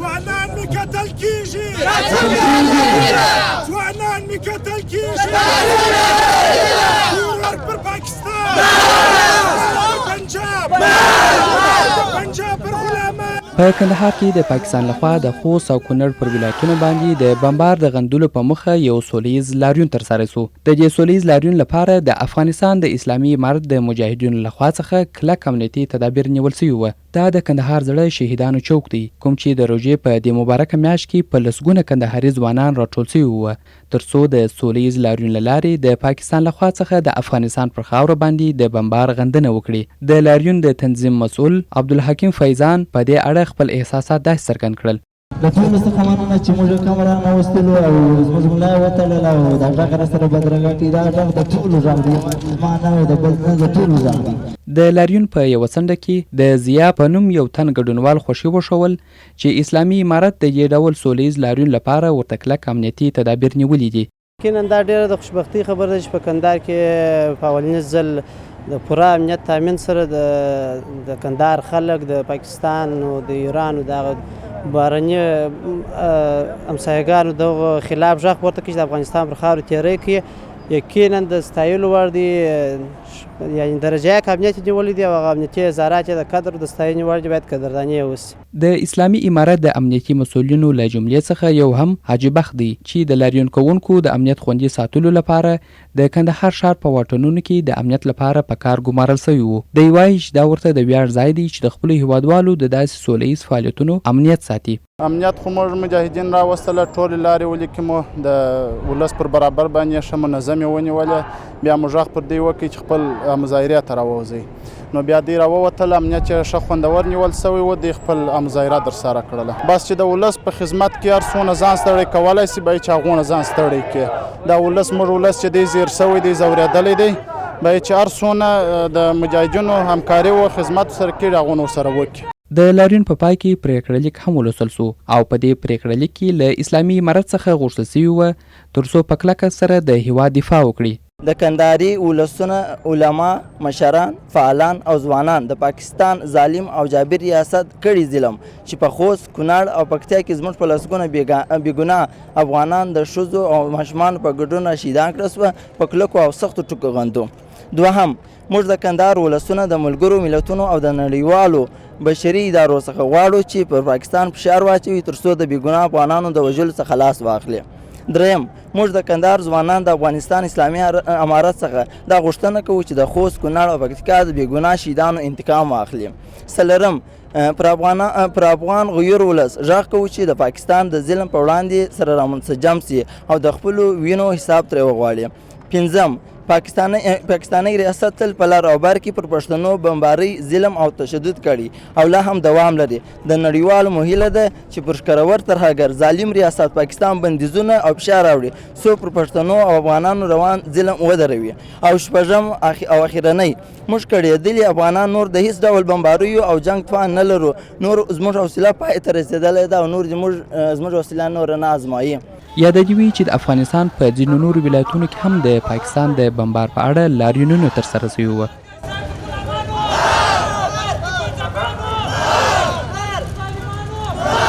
ځوانان مې کتل کېږي ځوانان مې کتل کېږي ورور پر پاکستان پنجاب پر غلامان. په کندهار کې د پاکستان لخوا د خوست او کونړ پر ولایتونو باندې د بمبار د غندلو په مخه یو سولیز لاریون ترسره شو. د دې سولیز لاریون لپاره د افغانستان د اسلامي امارت د مجاهدینو لخوا څخه کلک امنیتي تدابیر نیول شوي وو. دا د کندهار زړه شهیدانو چوک دی، کوم چې د روژې په دې مبارکه میاشت کې په لسګونه کندهاري ځوانان راټول شوي وو ترڅو د سولیز لاریون له لارې د پاکستان لخوا څخه د افغانستان پر خاوره باندې د بمبار غندنه وکړي. د لاریون د تنظیم مسؤل عبدالحکیم فیضان په دې اړه خپل احساسات داسې څرګند کړل. د ټولو څخه مننه چې موږ کامره راوستلو او زموږ ملا وتړله او دا غږ راسره بدرګه کړي. دا غږ د ټولو غږ دی، ما نه د بل نه د ټولو غږ دی. د لاریون په یوه څنډه کې د ضیا په نوم یو تن ګډونوال خوښي وښول چې اسلامي امارت د دې ډول سولیز لاریون لپاره ورته کلک امنیتي تدابیر نیولي دي. یقینا دا ډېره د خوشبختۍ خبره ده چې په کندهار کې په اولنی ځل د پوره امنیت تامین سره د کندهار خلک د پاکستان او د ایران او د بهرني همسایګانو دغه خلاف غږ پورته کړي چې د افغانستان پر خاوره تېری کوي. یقینا د ستایلو وړ دي، یعنې درجه یک امنیت نیولی دي او هغه امنیتي ادارات چې د قدر د ستاینې وړ دي باید قدرداني وشي. د اسلامي امارت د امنیتي مسؤلینو له جملې څخه یو هم حاجي بخت دی چې د لاریون کوونکو د امنیت خوندي ساتلو لپاره د کندهار ښار په واټونونو کې د امنیت لپاره په کار ګمارل شوي وو. دی وایي چې دا ورته د ویاړ ځای دی چې د خپلو هیوادوالو د داسې سوله ییز فعالیتونو امنیت ساتي. امنیت خو موږ مجاهدین راوستله، ټولې لارې ولیکې مو د ولس پر برابر باندې ښه منظمې ونیولې. بیا مو غږ پر دوی وکړي چې خپل مظاهرې ته راووځئ، نو بیا دوی راووتل. امنیت چې ښه خوندور نیول سوی و، دوی خپل مظاهره درسره کړله. بس چې د ولس په خدمت کې هر څونه ځان ستړی کولی شي باید چې هغونه ځان ستړی کړي. دا ولس موږ ولس چې دی زیر سوی دی، ځورېدلی دی، باید چې هر څونه د مجاهدینو همکاري و خدمت سره کړي هغونه ورسره وکړي. د لاریون په پای کې پریکړه لیک هم ولوستل شو او په دې پریکړه لیک کې له اسلامي امارت څخه غوښتل شوي وه ترڅو په کلکه سره د هیواد دفاع وکړي. د کندهاري ولسونه، علما، مشران، فعالان او ځوانان د پاکستان ظالم او جابر ریاست کړي ظلم چې په خوست، کونړ او پکتیا کې زموږ په لسګونه بېګناه افغانان د ښځو او ماشومانو په ګډون شهیدان کړه سوه په کلکو او سختو ټکو غندو. دوهم، موږ د کندهار ولسونه د ملګرو ملتونو او د نړیوالو بشري ادارو څخه غواړو چې پر پاکستان فشار واچوي ترڅو د بېګناه افغانانو د وژلو څخه لاس واخلي. دریم، موږ د کندهار ځوانان د افغانستان اسلامي امارت څخه دا غوښتنه کوو چې د خوست، کونړ او پکتیکا د بېګناه شهیدانو انتقام واخلي. څلورم، پر افغان غیر ولس غږ کوو چې د پاکستان د ظلم په وړاندې سره رامنسجم سي او د خپلو وینو حساب ترې وغواړي. پنځم، پاکستانی ریاست تل په لر او بر کې پر پښتنو بمبارۍ، ظلم او تشدد کړي او لا هم دوام لري. د نړیوالو مهیله ده چې پر ښکرور ترهګر ظالم ریاست پاکستان بندیزونه او فشار راوړي څو پر پښتنو او افغانانو روان ظلم ودروي. او شپږم او اخرنۍ، موږ کړېدلي افغانان نور د هیڅ ډول بمباریو او جنګ توان نه لرو. نور زموږ حوصله پای ته رسېدلی ده او نور زموږ حوصله نور نه ازمایي. یاده دې وي چې د افغانستان په ځینو نورو ولایتونو کې هم د پاکستان د بمبار په اړه لاریونونه ترسره شوي وو.